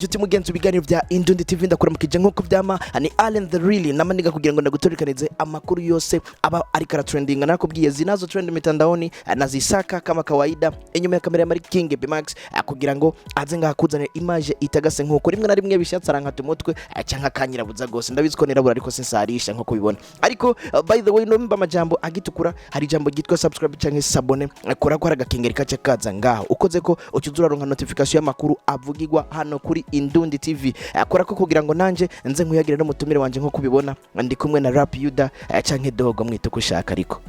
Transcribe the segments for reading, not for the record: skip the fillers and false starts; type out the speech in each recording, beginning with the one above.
Juti mugenzi biganiro vya Indundi TV ndakuramukije nkuko vyama ni Allen the Really namaniga kugira ngo ndagutorikanize amakuru yose aba ari kara trending nakubwiye zinazo trend mitandaoni nazisaka kama kawaida inyuma ya kamera ya Mari King Bimax kugira ngo aze ngakuzane image itagase nkuko rimwe na rimwe bishatse arankata umutwe canka kanyirabuza gose ndabiziko nirabura ariko sinsarisha nkuko bibona ariko by the way no mba majambo agitukura hari jambo gitwa subscribe canke sabone kora ko aragakengeri kace kaza ngaho ukoze ko ucyuzura ronka notification y'amakuru avugirwa hano kuri Indundi TV akora ko kugira ngo nanje nze nkuyagire no mutumire wanje nko kubibona ndi kumwe na Rap Yuda canke Dogo mwito kushaka ariko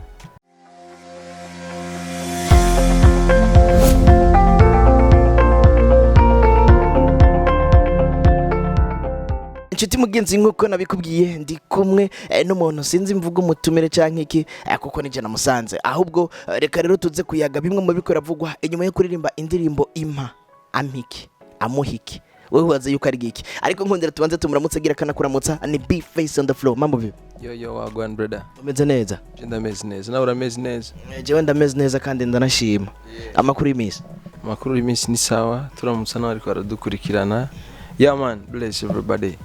Inshuti mugenzi nkuko nabikubwiye ndi kumwe n'umuntu sinzi mvuga umutumire canke iki kuko nije namusanze ahubwo reka rero tuze kuyaga bimwe mu biko ravugwa inyuma yo kuririmba indirimbo impa ampiki amuhiki wewe waze yuko ari giki ariko nkundira tubanze tumuramutse gira kana kuramutsa ni big face on the floor mambo vipi yo wagwan brother umeze neza ndameze neza nawe urameze neza jewe ndameze neza kandi ndanashima amakuru y'imisi ni sawa turamutsa nawe ariko aradukurikirana yeah man bless everybody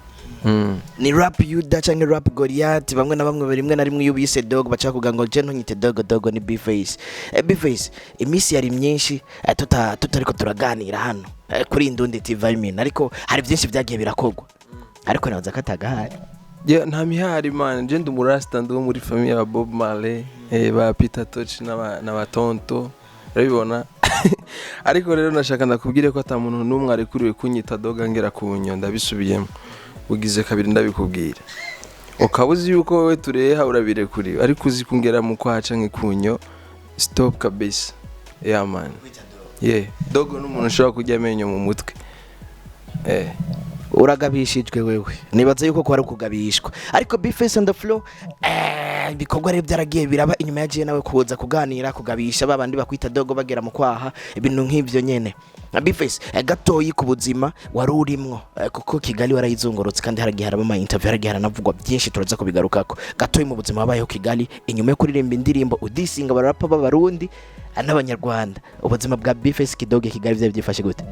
ni Rap Yuda canke Rap Goliath bamwe na bamwe rimwe na rimwe yubise Dog bacha kugira ngo je ntunyite Dogo ni big face imisi yari myinshi tutariko turaganira hano kuri Indundi TV ariko hari byinshi byagiye birakogwa ariko nabaza katagahari nta mihari man je ndumurasta ndo muri famille ya Bob Marley ba Peter Toch na Tonto urabibona ariko rero nashaka ndakubwire ko ata muntu numwe ari kuriwe kunyita Doga ngera kunyo ndabisubiyemo ugize kabiri ndabikubwira ukabuzi yuko wewe tureha urabire kuri ariko uzi kungera mu kwaca nkikunyo stop kabisa yeah man Dogo n'umuntu ushobora kujya amenyo mu mutwe uragabishijwe wewe nibaza yuko kwari kugabishwa ariko big face on the floor ibikorwa rero byaragiye biraba inyuma yagiye nawe kuza kuganira kugabisha babandi bakwita Dogo bagera mu kwaha ibintu nk'ivyo nyene big face gatoyi ku buzima wari urimwo kuko Kigali warayizungurutse kandi haragiye haraba ama interview haragiye haranavugwa byinshi turaza kubigarukako gatoyi mu buzima wabayeho Kigali inyuma yo kuririmba indirimbo udisinga abarapa b'abarundi n'abanyarwanda ubuzima bwa big face Kidogo Kigali bya byifashe gute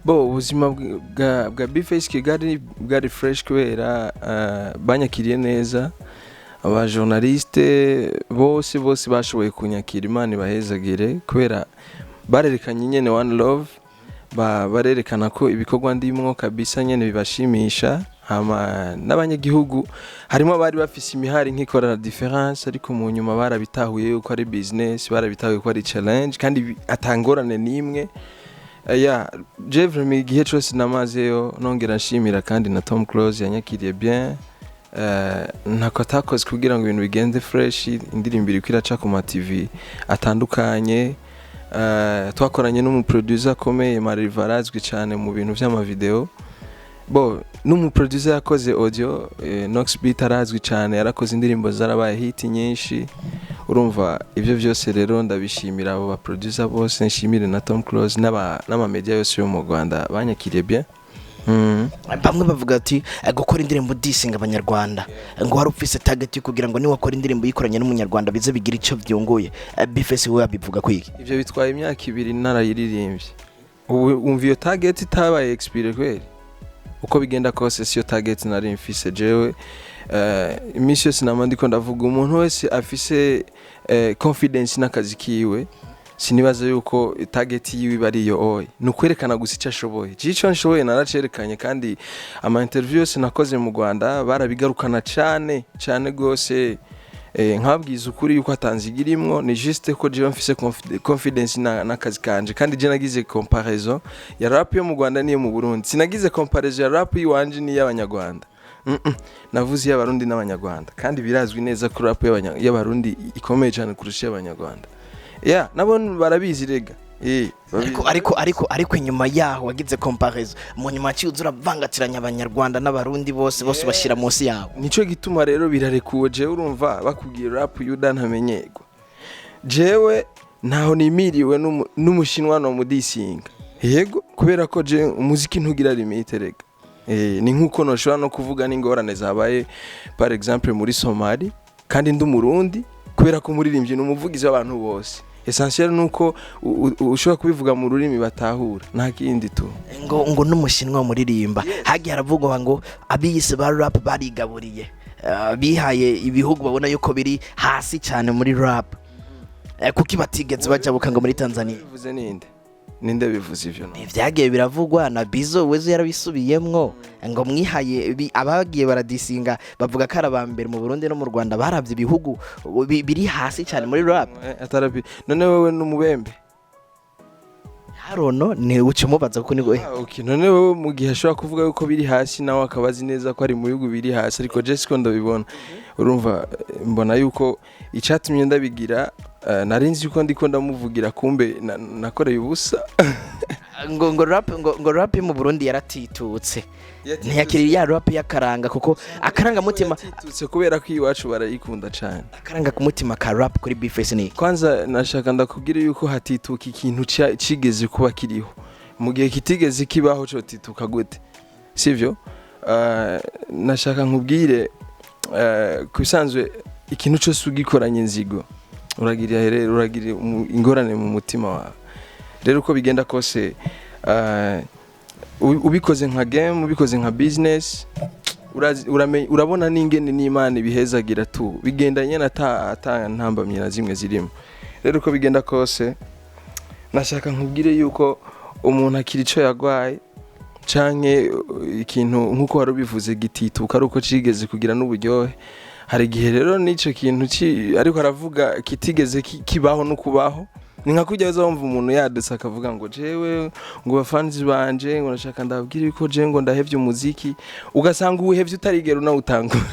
ubuzima bwa big face Kigali bwari fresh kubera banyakiriye neza aba journaliste bose bashoboye kunyakira Imana bahezagire kubera barerekanye nyene one love barerekana ko ibikorwa ndimwo kabisa nyene bibashimisha n'abanyagihugu harimo bari bafise imihari nk'ikora difference ariko mu nyuma barabitahuye ko ari business barabitahuye ko ari challenge kandi atangorane nimwe Jevre gihe cyose namazeyo nongera nshimira kandi na Tom Close yanyakiriye bien ntako atakoze kugira ngo ibintu bigende fresh indirimbo iri kwiraca ku ma TV atandukanye twakoranye n'umuproducer akomeye Mariva arazwi cyane mu bintu by'ama video n'umuproducer yakoze audio Nox Beat arazwi cyane yarakoze indirimbo zarabaye hit nyinshi urumva ivyo byose rero ndabishimira abo ba producer bose nshimire na Tom Close n'ama media yose yo mu Rwanda banyakiriye bien bamwe bavuga ati gukora indirimbo disinga abanyarwanda ngo hari ufise target kugira ngo ni wakora indirimbo yikoranye n'umunyarwanda bize bigira ico byunguye bifese we abivuga kwiki ivyo bitwaye imyaka 2 narayiririmbye umva iyo target itabaye expire kweli uko bigenda kose siyo target nari mfise jewe imisi yose namandiko ndavuga umuntu wese afise confidence n'akazi kiwe sinibaza yuko target yiwe bariyo nukwerekana gusa icyo ashoboye cico nshoboye naracerekanye kandi ama interview yose nakoze mu Rwanda barabigarukana cyane gose nkabwiza ukuri yuko atanzigirimwo ni juste ko je mfise confidence n'akazi kanje kandi je nagize comparaison ya rap yo mu Rwanda niyo mu Burundi sinagize comparaison ya rap yiwanje ni y'abanyarwanda navuze y'abarundi n'abanyarwanda kandi birazwi neza ko rap y'abarundi ikomeye cyane kurusha y'abanyarwanda nabone barabizi rega ariko inyuma yaho wagize comparison mu nyuma cyuzura vangatiranya abanyarwanda n'abarundi bose bashira munsi yawo nico gituma rero birarekuwe je urumva bakubwiye Rap Yuda ntamenyego jewe ntaho nimiriwe n'umushinwa no mudisinga yego kubera ko je umuziki ntugira limite rega ni nkuko noshobora no kuvuga n'ingorane zabaye par exemple muri Somali kandi ndi umurundi kubera ko muririmbye n'umuvugizi w'abantu bose essentiel nuko ushobora kubivuga mu rurimi batahura nta kindi tu ngo n'umushinwa muririmba hagiye haravugwa ngo abiyise ba rap barigaburiye bihaye ibihugu babona yuko biri hasi cyane muri rap kuki batigeze bajabuka ngo muri Tanzania bivuze ninde bivuze ivyo no ivyagiye biravugwa na Bizo weze yarabisubiyemwo ngo mwihaye abagiye baradisinga bavuga ko arabambere mu Burundi no mu Rwanda baravye ibihugu biri hasi cyane muri rap atarabi none wewe n'umubembe harono ni uce mubaza ko nigo okay none wewe mu gihe ashobora kuvuga yuko biri hasi nawe akabazi neza ko ari mu bihugu biri hasi ariko Jessica ndabibona urumva mbona yuko icatumye ndabigira narinzi yuko ndiko ndamuvugira kumbe nakoreye ubusa ngo rap mu Burundi yaratitutse ntiyakiri ya rap yakaranga kuko akaranga mutima yatitutse kubera ko iwacu barayikunda cyane akaranga ku mutima ka rap kuri Bface ni kwanza nashaka ndakubwira yuko hatituka ikintu cigeze kuba kiriho mu gihe kitigeze kibaho cyo tituka gute sivyo nashaka nkubwire kubisanzwe ikintu cyose ugikoranye inzigo uragira ingorane mu mutima wawe rero uko bigenda kose ubikoze nka game ubikoze nka business urabona n'ingene n'Imana bihezagira tu bigendanye ata ntambamye na zimwe zirimo rero uko bigenda kose nashaka nkubwire yuko umuntu akiri ico yagwaye canke ikintu nkuko wari ubivuze gitituka ari uko cigeze kugira n'uburyohe hari gihe rero n'ico kintu ariko aravuga kitigeze kibaho no kubaho ni nka kujya uzumva umuntu yadutse akavuga ngo jewe ngo bafanzi banje ngo nashaka ndabwira yuko je ngo ndahevye umuziki ugasanga uwuhevye utarigera unawutangura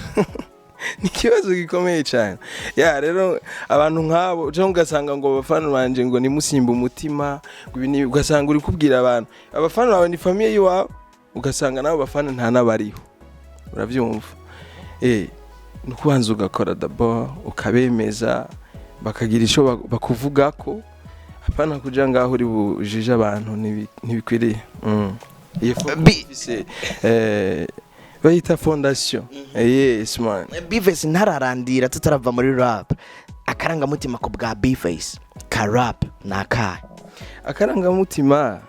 ni kibazo gikomeye cyane rero abantu nk'abo je ugasanga ngo abafana banje ngo nimusimba umutima ugasanga uri kubwira abantu abafana bawe ni famille yiwawe ugasanga nabo bafana nta nabariho uravyumva nukubanza ugakora d'abord ukabemeza bakagira ico bakuvuga ko apana kuja ngaho uri bujije abantu ntibikwiriye iyo focus bayita fondation yes man Bface ntararandira tutarava muri rap akaranga mutima ko bwa Bface ka rap naka akaranga mutima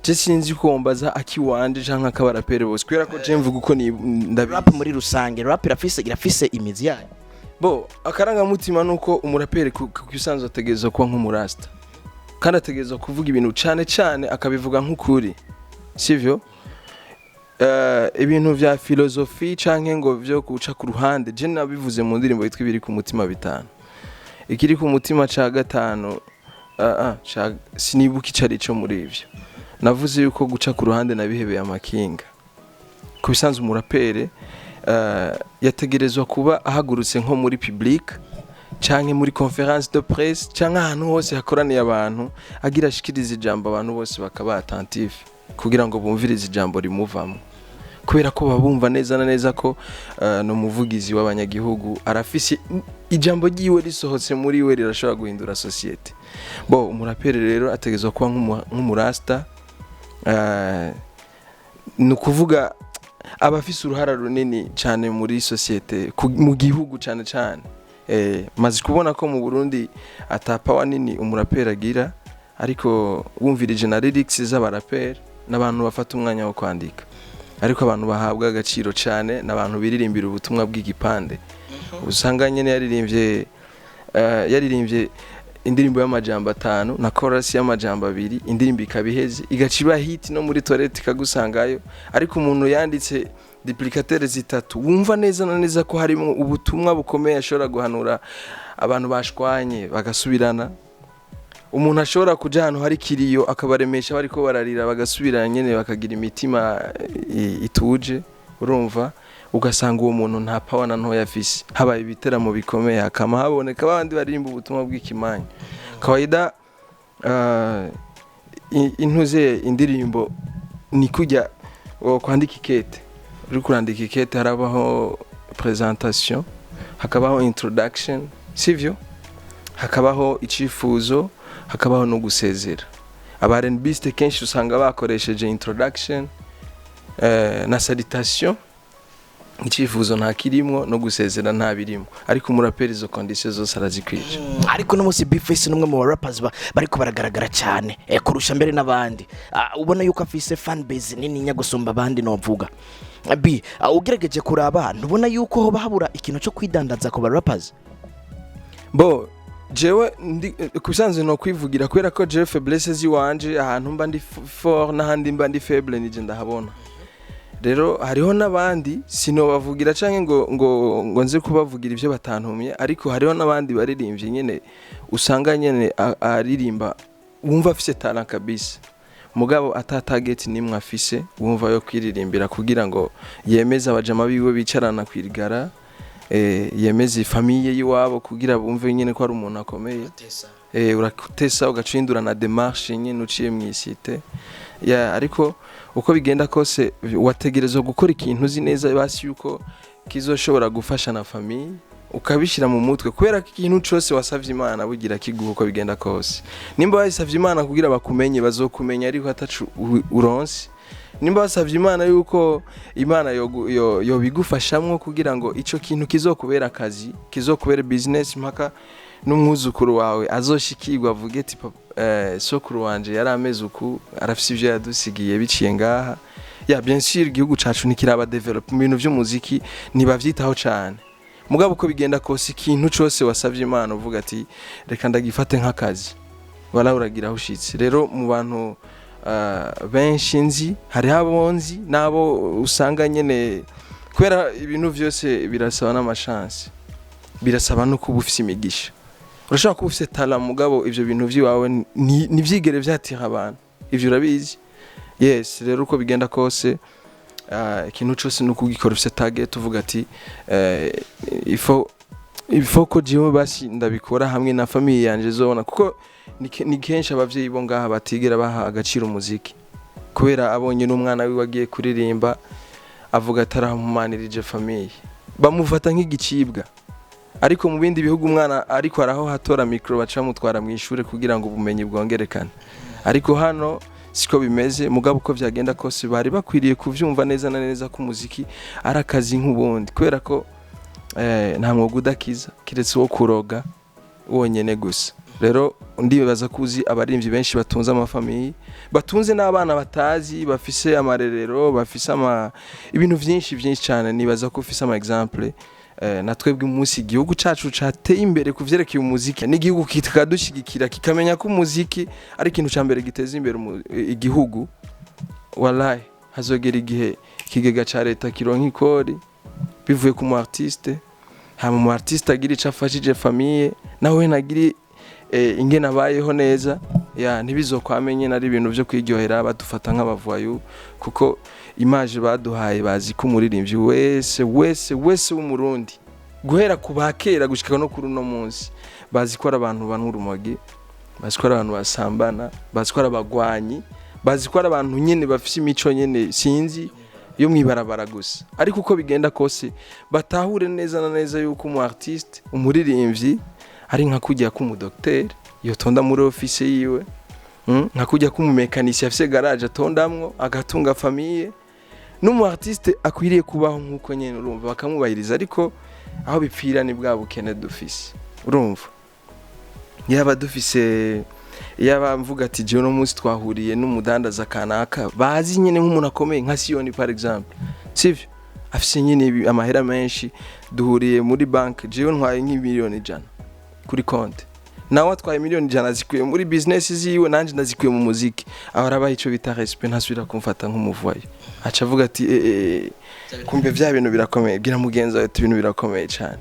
je sinzi ko mbaza akiwanje canka kabarapere bose kwera ko je mvuga uko ni rap muri rusange rap irafise imizi yayo bo akaranga mutima nuko umurapere kusanzwe ategeza kuba nk'umurasta kandi ategeza kuvuga ibintu cyane akabivuga nk'ukuri sivyo ibintu vya filosofi canke ngo vyo kuca ku ruhande je nabivuze mu ndirimbo yitwa ibiri ku mutima bitanu ikiri ku mutima ca gatanu sinibuka icari cyo muri ivyo navuze yuko guca ku ruhande nabihebeye amakinga kubisanzwe umurapere yategerezwa kuba ahagurutse nko muri public canke muri conference de presse canke ahantu hose hakoraniye abantu agira ashikiriza ijambo abantu bose bakaba attentif kugira ngo bumvirize ijambo rimuvamo kubera ko babumva neza na neza ko no muvugizi w'abanyagihugu arafise ijambo giwe risohotse muri we rirashobora guhindura societe bo umurapere rero ategezwa kuba nk'umurasta nukuvuga abafise uruhara runini cyane muri societe mu gihugu cyane maze kubona ko mu Burundi atapawa nini umurapere agira ariko wumvirije na lyrics z'abarapere n'abantu bafata umwanya wo kwandika ariko abantu bahabwa agaciro cyane n'abantu biririmbira ubutumwa bw'igipande usanga nyene yaririmbye indirimbo y'amajambo 5 na chorus y'amajambo 2 indirimbo ikabiheze igaciba hit no muri toilette kagusangayo ariko umuntu yanditse duplicateur zitatu wumva neza na neza ko harimo ubutumwa bukomeye ashobora guhanura abantu bashwanye bagasubirana umuntu ashobora kuja hano hari kiriyo akabaremesha bariko bararira bagasubirana nyene bakagira imitima ituje urumva ugasanga uwo muntu nta power na ntoya afise habaye ibiteramo bikomeye akama haboneka abandi barimba ubutumwa bw'ikimanyi kawaida intuze indirimbo ni kujya kwandika ikete uri kurandika ikete harabaho presentation hakabaho introduction sivyo hakabaho icifuzo hakabaho no gusezera aba R&Biste kenshi usanga bakoresheje introduction na salutation icifuzo nta kirimwo no gusezera nta birimo ariko umuraperi izo condition zose arazikwije ariko no musi Bface numwe mu rappers bariko baragaragara cyane kurusha mbere n'abandi ubona yuko afise fan base nini nya gusumba abandi no mvuga B ugerageje kuraba ntubona yuko ho bahabura ikintu cyo kwidandaza ku ba rappers bo jewe kusanzwe no kwivugira kwera ko je faiblesses yiwanje ahantu mba ndi fort n'ahandi mba ndi faible nije ndahabona rero hariho nabandi sino bavugira canke ngo nze kubavugira ivyo batantumye ariko hariho nabandi baririmbye nyene usanga nyene aririmba wumva afise talent kabisa mugabo ata target nimwe afise wumva yo kwiririmbira kugira ngo yemeze abajama biwe bicarana kwirigara yemeze famille yiwabo kugira bumve nyene ko ari umuntu akomeye urakutesa ugacindura na démarche nyene uciye mwisite ariko uko bigenda kose wategerezwa gukora ikintu uzi neza basi yuko kizoshobora gufasha na famille ukabishira mu mutwe kubera ko ikintu cyose wasavye Imana bugira kiguha uko bigenda kose nimba wasavye Imana kugira bakumenye bazokumenya ariko atacu uronse nimba wasavye Imana yuko Imana yo bigufashamwe kugira ngo ico kintu kizokubera akazi kizokubera business mpaka n'umwuzukuru wawe azoshikirwa avuge ati sokuru wanje yari ameze uku arafise ivyo yadusigiye biciye ngaha bien sûr igihugu cacu nikiraba develop mu bintu vy'umuziki nibavyitaho cyane mugabo uko bigenda kose ikintu cyose wasavye Imana uvuga ati reka ndagifate nk'akazi wala uragira ushitse rero mu bantu benshi nzi hari abonzi nabo usanga nyene kwera ibintu vyose birasaba n'amachance birasaba no kuba ufise imigisha urashaka kuba ufise talent mugabo ivyo bintu vyiwawe nivyigere vyatira abantu ivyo urabizi yes rero uko bigenda kose ikintu cyose no kugikora ufise target uvuga ati ifo ko jiwe basi ndabikora hamwe na famille yanje zona kuko ni kenshi abavyeyi bo ngaha batigera baha agaciro umuziki kubera abonye n'umwana wiwe agiye kuririmba avuga ataramumanirije famille bamufata nk'igicibwa ariko mu bindi bihugu umwana ariko araho hatora micro baca mutwara mu ishure kugira ngo ubumenyi bwongerekane ariko hano siko bimeze mugabo uko vyagenda kose bari bakwiriye kuvyumva neza na neza ko umuziki arakazi nk'ubundi kubera ko nta mwuga udakiza kiretse wo kuroga wonyene gusa rero ndibaza kuzi abarimvyi benshi batunze amafamiye batunze n'abana batazi bafise amarerero bafise ibintu vyinshi cyane nibaza ko ufise ama example natwebwe umunsi igihugu cacu cateye imbere kuvyerekeye umuziki n'igihugu kikadushigikira kikamenya ko umuziki ari ikintu ca mbere giteza imbere igihugu wallahi hazogera igihe kigega ca leta kironka ikori bivuye ku mu artiste hama mu artiste agira ico afashije famille nawe nagiri ingena bayeho neza ntibizokwamenye nari ibintu byo kwiryohera badufata nk'abavayu kuko image baduhaye bazi ko umuririmbyi wese w'umurundi guhera kubakera gushika no kuri no munsi bazi ko ari abantu banturumogi bazi ko ari abantu basambana bazi ko ari abagwanyi bazi ko ari abantu nyene bafise imico nyene sinzi yo mwibarabara gusa ariko uko bigenda kose batahure neza na neza yuko umu artiste umuririmbyi ari nka kujya ku mudokter yotonda muri office yiwe nka kujya ku mumekanicien afise garage atondamwo agatunga famille n'umu artiste akwiriye kubaho nkuko nyene urumva bakamubahiriza ariko aho bipfira ni bwa bukene dufise urumva yaba dufise yaba mvuga ati je no munsi twahuriye n'umudandaza kanaka bazi nyene nk'umuntu akomeye nka Sioni par exemple sivyo afise nyene amahera menshi duhuriye muri bank je ntwaye nk'imiliyoni 100 kuri konti nawe atwaye miliyoni 100 zikuye muri business ziwe nanje ndazikuye mu muziki aho arabaye ico bita respect ntasubira kumfata nk'umuvayo aca avuga ati kumbe vya bintu birakomeye bwira mugenza ati ibintu birakomeye cyane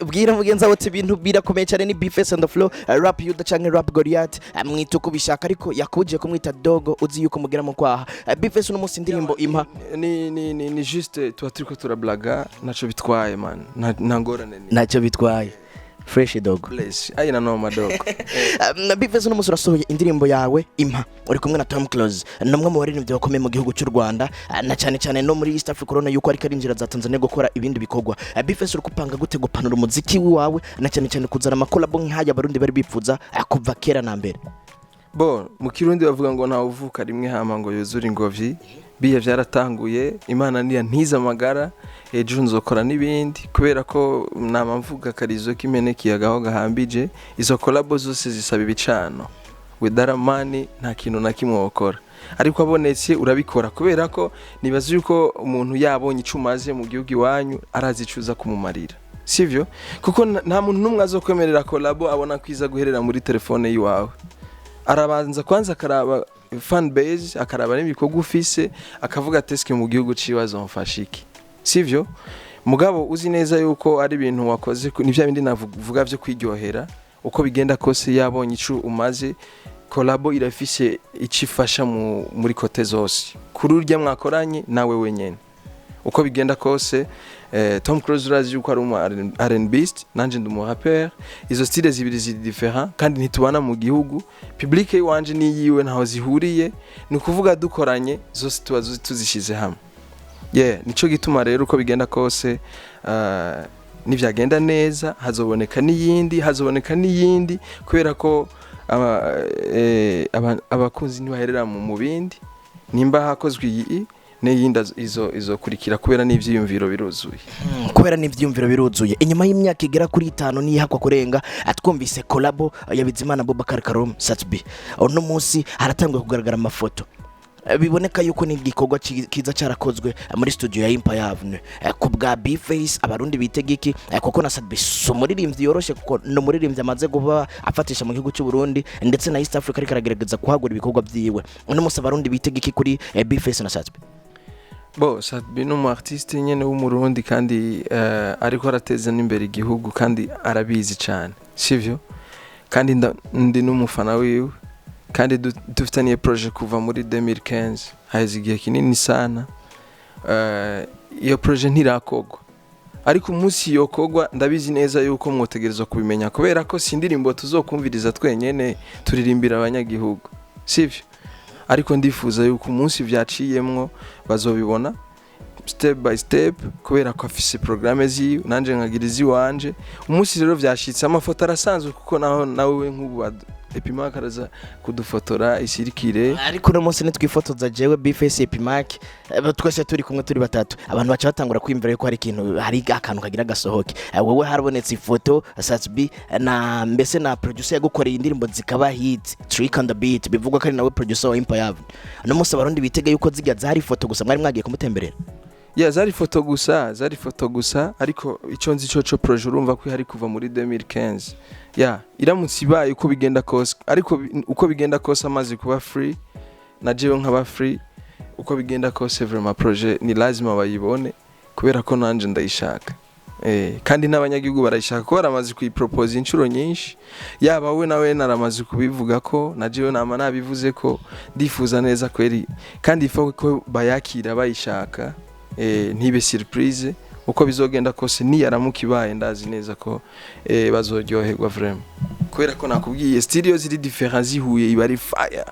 bwira mugenza ati ibintu birakomeye cyane ni Bface on the floor rap yuda canke rap Goliath mwita uko bishaka ariko yakuje kumwita dogo uzi yuko mugira mu kwaha Bface no musi indirimbo impa ni juste tuba turiko turablaga naco bitwaye man ntangorane naco bitwaye fresh dog bless ayina no madogo na Bface no musura sohoye indirimbo yawe impa uri kumwe na Tom Close namwe mu baririmbyi bakomeye mu gihugu cy'u Rwanda na cyane no muri East Africa corona yuko ari karinjira za Tanzania gukora ibindi bikogwa Bface uri kupanga gute gupanura umuziki wawe na cyane kuzana amakolabo nk'aya barundi bari bipfuza kuva kera na mbere bo mu kirundi bavuga ngo nta uvuka rimwe hama ngo yuzura ingobyi biye vyaratanguye Imana niya ntiza amagara ejo nzokora n'ibindi kubera ko nama mvuga karizo kimene kiyagaho gahambije izo collabo zose zisaba ibicano with that money nta kintu na kimwe wokora ariko abonetse urabikora kubera ko nibaza yuko umuntu yabonye icumaze mu gihugu iwanyu arazicuza kumumarira sivyo kuko nta muntu numwe azokwemerera collabo abona kwiza guherera muri telefone yiwawe arabanza kwanza karaba fan base akaraba n'ibikogo ufise akavuga teske mu gihugu cibazo mfashiki sivyo mugabo uzi neza yuko ari ibintu wakoze nivya bindi navuga byo kwiryohera uko bigenda kose yabonye icu umaze collabo irafise icifasha muri kote zose kuri urya mwakoranye nawe wenyene uko bigenda kose Tom Cruise urazi yuko ari R&Bist nanje ndumu rapper izo style zibiri ziri different kandi ntitubana mu gihugu public wanje ni yiwe ntaho zihuriye ni kuvuga dukoranye zose tuzishize hamwe nico gituma rero uko bigenda kose nivyagenda neza hazoboneka n'iyindi kubera ko abakunzi ntibaherera mu bindi nimba hakozwe iyi n'iyindi izo kurikira kubera n'ivyiyumviro biruzuye kubera n'ivyiyumviro biruzuye inyuma y'imyaka igera kuri 5 nihakwa kurenga atwumvise collabo ya Bizimana Bobakar Karom Satbi uno munsi haratanguye kugaragara amafoto biboneka yuko ni igikorwa kiza cyarakozwe muri studio ya Empire Avenue ku bwa B-Face abarundi bitegiki kuko na Satbi umuririmbyi yoroshe kuko no muririmbyi amaze guba afatisha mu gihugu cy'u Burundi ndetse na East Africa rikaragerageza kuhagura ibikorwa byiwe uno munsi abarundi bitegiki kuri B-Face na Satbi Satbi no artiste nyene w'umurundi kandi ariko arateza n'imbere igihugu kandi arabizi cyane sivyo kandi ndi n'umufana wiwe kandi dufitaniye projet kuva muri 2015 haize igihe kinini sana iyo projet ntirakogwa ariko umunsi yokogwa ndabizi neza yuko mwotegerezwa kubimenya kubera ko sindirimbo tuzokumviriza twenyene turirimbira abanyagihugu sivyo ariko ndifuza yuko umunsi vyaciyemwo bazobibona step by step kubera ko afise programme ziyo nanje nkagirizi wanje umunsi rero vyashitse amafoto arasanzwe kuko nawe nk'ubu Epimac araza kudufotora isirikire ariko no munsi nitwifotoza jewe B-Face Epimac twese turi kumwe turi batatu abantu bacha batangura kwimvira yuko hari akantu kagira gasohoke wewe harabonetse ifoto Satbi na mbese na producer yagukoreye indirimbo zikaba hit Trick on the Beat bivugwa ko ari nawe producer wa Empire Avenue no munsi abarundi bitega yuko zijya zari foto gusa mwari mwagiye kumutemberera zari foto gusa ariko ico nzi cyo projet urumva ko hari kuva muri 2015 iramutse ibaye uko bigenda kose ariko uko bigenda kose amazi kuba free na jewe nkaba free uko bigenda kose vraiment projet ni lazima bayibone kubera ko nanje ndayishaka kandi n'abanyagihugu barayishaka ko baramaze kuyipropose inshuro nyinshi yaba we nawe naramaze kubivuga ko na jewe nama nabivuze ko ndifuza neza kweri kandi ifo ko bayakira bayishaka ntibe surprise uko bizogenda kose ni yaramukibaye ndazi neza ko bazoryoherwa vraiment kubera ko nakubwiye studio ziri different zihuye ibari fire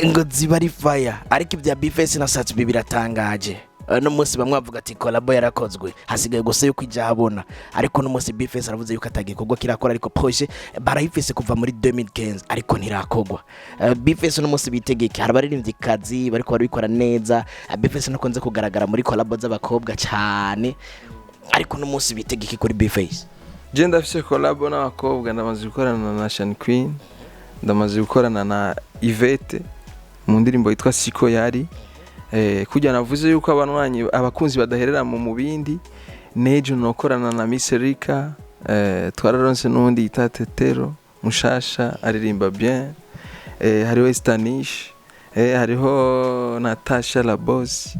ngo zibari fire ariko ibya B-Face na Satbi biratangaje no munsi bamwe bavuga ati collabo yarakozwe hasigaye gusa yuko ijahabona ariko no munsi B-Face aravuze yuko atagikorwa kirakora ariko projet barayifise kuva muri 2015 ariko ntirakogwa B-Face no munsi bitegeke harabaririmbyi kazi bariko barabikora neza B-Face nakonze kugaragara muri collabo z'abakobwa cyane ariko no munsi bitegeke kuri B-Face je ndafise collabo n'abakobwa ndamaze gukorana na Shan Queen ndamaze gukorana na Yvette mu ndirimbo yitwa Siko yari kujya navuze yuko abanwanyi abakunzi badaherera mu mubindi nejo nokorana na Miss Erika twararonse nundi itatetero mushasha aririmba bien hariho Stanish hariho Natasha la boss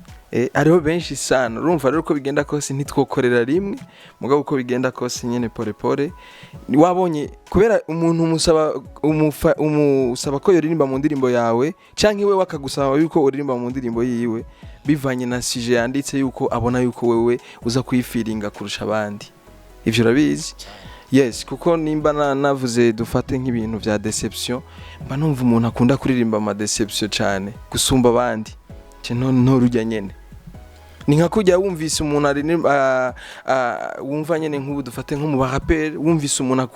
hariho benshi sana urumva rero uko bigenda kose ntitwokorera rimwe mugabo uko bigenda kose nyene pore wabonye kubera umuntu umusaba ko yoririmba mu ndirimbo yawe canke wewe wakagusaba yuko uririmba mu ndirimbo yiwe bivanye na sujet yanditse yuko abona yuko wewe uza kuyifiringa kurusha abandi ivyo urabizi yes kuko nimba navuze dufate nk'ibintu vya deception mba numva umuntu akunda kuririmba ama deception cyane gusumba abandi no rujya nyene ni nka kujya wumvise umuntu ari wumva nyene nk'ubu dufate nko mu baraperi wumvise umuntu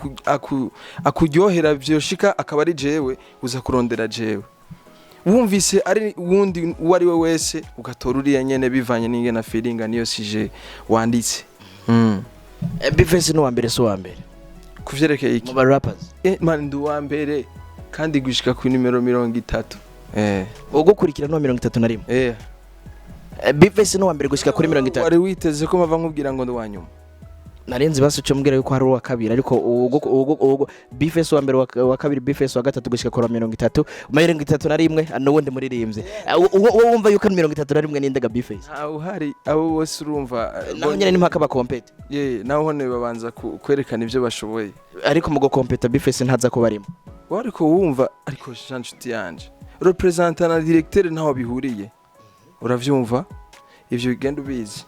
akujyohera byoshika akaba ari jewe uza kurondera jewe wumvise ari wundi wari we wese ugatora uriya nyene bivanye n'ingena feeling niyo sije wanditse. Bface no wambere so wambere kuvyerekeye iki mu ba rappers man ndu wambere kandi gushika ku numero 30 ugukurikira no 31 Bface no wambere gushika kuri 30 wari witeze ko mava nkubwira ngo ndo wanyuma narenze baso mbwira yuko hari uwa kabiri ariko ugo Bface wa mbere wa kabiri Bface wa gatatu gushika kuri 30 31 n'uwundi muririmbye uwo wumva yuko 31 n'indaga Bface uhari abo bose urumva naho nyene ni mpaka ba compete naho ne babanza kwerekana ivyo bashoboye ariko mu go compete Bface ntaza ko barimo ariko wumva ariko nshuti yanje representant na directeur ntaho bihuriye uravyumva ivyo bigenda ubizi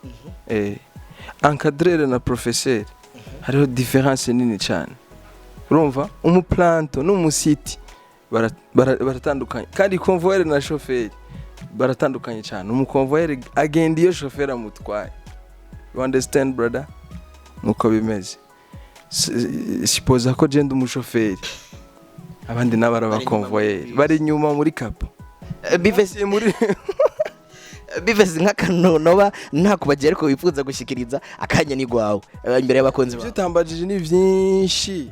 encadreur na professeur hariho difference nini cyane urumva umuplanto n'umusiti baratandukanye kandi convoyeur na chauffeur baratandukanye cyane umuconvoyeur agenda iyo chauffeur amutwaye you understand brother nuko bimeze suppose ko genda umuchauffeur abandi n'abara convoyeur bari nyuma muri kapo Bface muri Bface nk'akanonoba nta kubagera ko wifuza gushikiriza akanya ni gwawe imbere y'abakunzi bawe byutambajije ni byinshi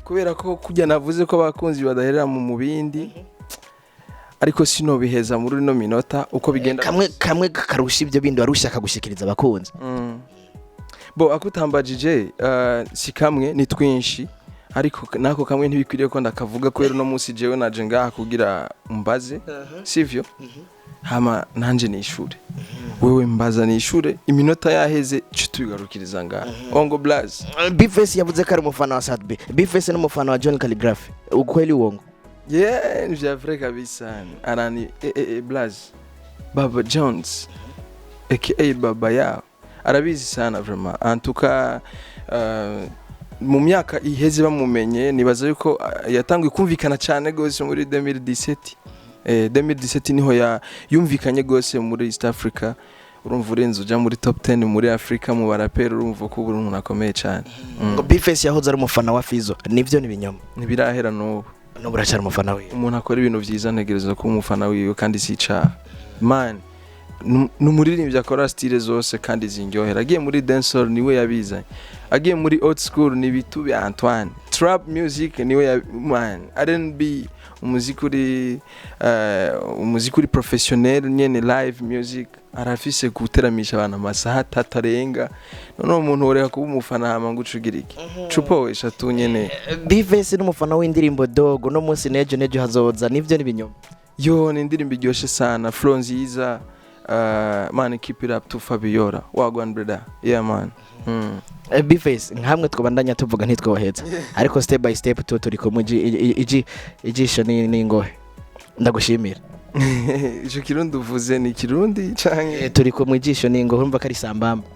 kubera ko kujya navuze ko abakunzi badaherera mu mubindi ariko sino biheza muri no minota uko bigenda kamwe karusha ibyo bindi warushaka gushikiriza abakunzi bo akutambajije si kamwe ni twinshi ariko nako kamwe ntibikwiriye ko ndakavuga kubera no munsi jewe naje ngaha kugira umbaze sivyo hama nanje nishure wewe mbaza nishure iminota yaheze tubigarukiriza ngaha ongo blaze Bface yavuze ko ari umufana wa Sadbe Bface n'umufana wa John Calligraphy ukweli wongo ni vya vrai kabisa arani blaze Baba Jones aka baba yao arabizi sana vraiment en tout cas mu myaka iheze bamumenye nibaza yuko yatangiye kumvikana cyane gose muri 2017 2017 niho yumvikanye gose muri East Africa urumva urenze uja muri top 10 muri Africa mu barapera urumva ko umuntu akomeye cyane ngo Bface yahoze ari umufana wa Fizo nivyo nibinyoma nibirahera n'ubu buracari umufana wiwe umuntu akora ibintu vyiza ntegereza ko umufana wiwe kandi sica man numuririmbyi akora style zose kandi zinjohera agiye muri dancehall niwe yabizanye agiye muri old school ni bitube Antoine trap music niwe man R&B umuziki uri professionnel nyene live music arafise guteramisha abantu amasaha tatarenga none umuntu ureka kuba umufana hama ngucugirike cupo eshatu nyene Bface n'umufana w'indirimbo Dogo no munsi nejo hazoza nivyo nibinyoma ni indirimbo iryoshe sana flow nziza man keep it up to Fabiola wagwan brother man Bface nkamwe twabandanya tuvuga ntitwoheza ariko step by step turi ko ijisho n'ingohe ndagushimira ijo kirundi uvuze ni kirundi canke turi ko mwijisho n'ingohe urumva kari sambamba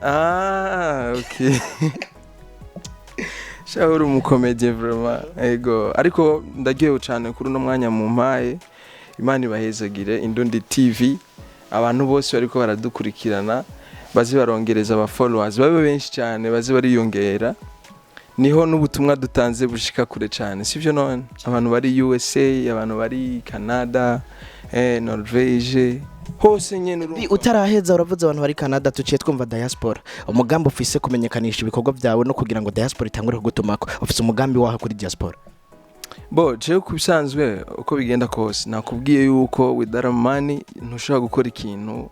okay shahuru umukomedie vraiment ego ariko ndagiye cyane kuri no mwanya mu mpaye Imana ibahezagire Indundi TV abantu bose bariko baradukurikirana bazi barongereza aba followers babe benshi cyane bazi bariyongera niho n'ubutumwa dutanze bushika kure cyane sivyo none abantu bari USA abantu bari Canada Norvege hose nyene utaraheza uravuze abantu bari Canada tuciye twumva diaspora umugambi ufise kumenyekanisha ibikorwa byawe no kugira ngo diaspora itangure kugutumako ufise umugambi waha kuri diaspora jewe kubisanzwe uko bigenda kose nakubwiye yuko with that money ntushobora gukora ikintu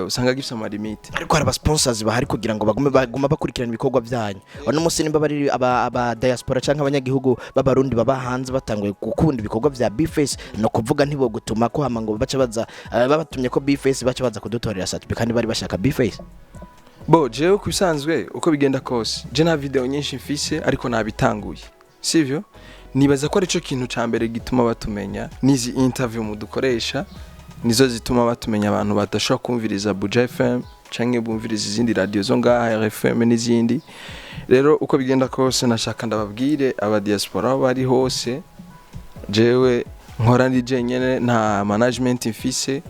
usanga gifite amalimite ariko hari aba sponsors bahari kugira ngo baguma bakurikirana ibikorwa byanyu ono munsi nimba bari aba diaspora canke abanyagihugu b'abarundi baba hanze batanguye gukunda ibikorwa vya Bface no kuvuga ntibo gutuma ko hama ngo baca baza babatumye ko Bface baca baza kudutorera certificate kandi bari bashaka Bface jewe kubisanzwe uko bigenda kose je na video nyinshi mfise ariko nabitanguye sivyo nibaza ko ari cyo kintu cyambere gituma batumenya nizi interview mudukoresha nizo zituma batumenya abantu badashobora kumviriza Buja FM canke bumviriza izindi radio zo ngaha RFM n'izindi rero uko bigenda kose nashaka ndababwire aba diaspora bari hose jewe nkora ndi nyene nta management mfise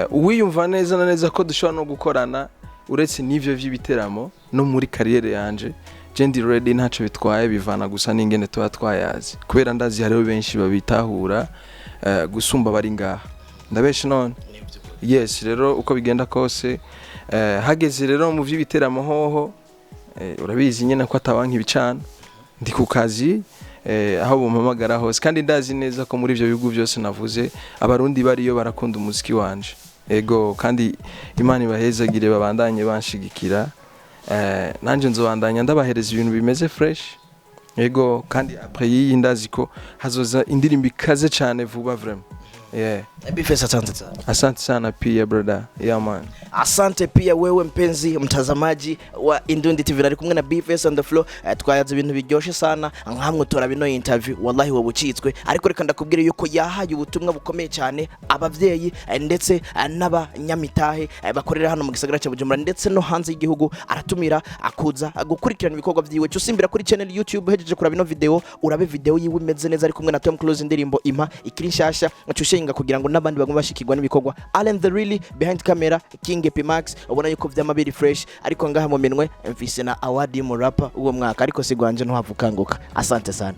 uwiyumva neza na neza ko dushobora no gukorana uretse n'ivyo vy'ibiteramo no muri carrière yanje Jendi ready ntaco bitwaye bivana gusa n'ingene tuba twayazi kubera ndazi hariho benshi babitahura gusumba bari ngaha ndabeshe none yes rero uko bigenda kose hageze rero mu vy'ibiteramo hoho urabizi nyene ko atabanki ibicana ndi ku kazi aho bumpamagara hose kandi ndazi neza ko muri ivyo bihugu byose navuze abarundi bariyo barakunda umuziki wanje ego kandi Imana ibahezagire babandanye banshigikira nanje nzobandanya ndabahereza ibintu bimeze fresh ego kandi après iyi ndazi ko hazoza indirimbo ikaze cyane vuba vraiment yeah Bifes asante sana pia brother yeah man asante pia wewe mpenzi mtazamaji wa Indundi TV nari kumwe na Bifes on the floor twayaze ibintu biryoshe sana nkamwe tora bino interview wallahi wabucitswe ariko reka ndakubwira yuko yahaye ubutumwa bukomeye cyane abavyeyi ndetse n'abanyamitahe bakorera hano mu gisagara cya Bujumbura ndetse no hanze y'igihugu aratumira akuza gukurikirana ibikorwa vyiwe cyo simbira kuri channel YouTube hejeje kuraba bino video urabe video yiwe imeze neza ari kumwe na Tom Close indirimbo impa ikiri nshasha cyushenga kugira ngo nabandi bagomba bashikirwa n'ibikorwa Allen the really behind camera King Epimax ubona yuko vyamabiri fresh ariko ngaha mu minwe mfise na award mu rapper uwo mwaka ariko sigwanje ntuhavukanguka asante sana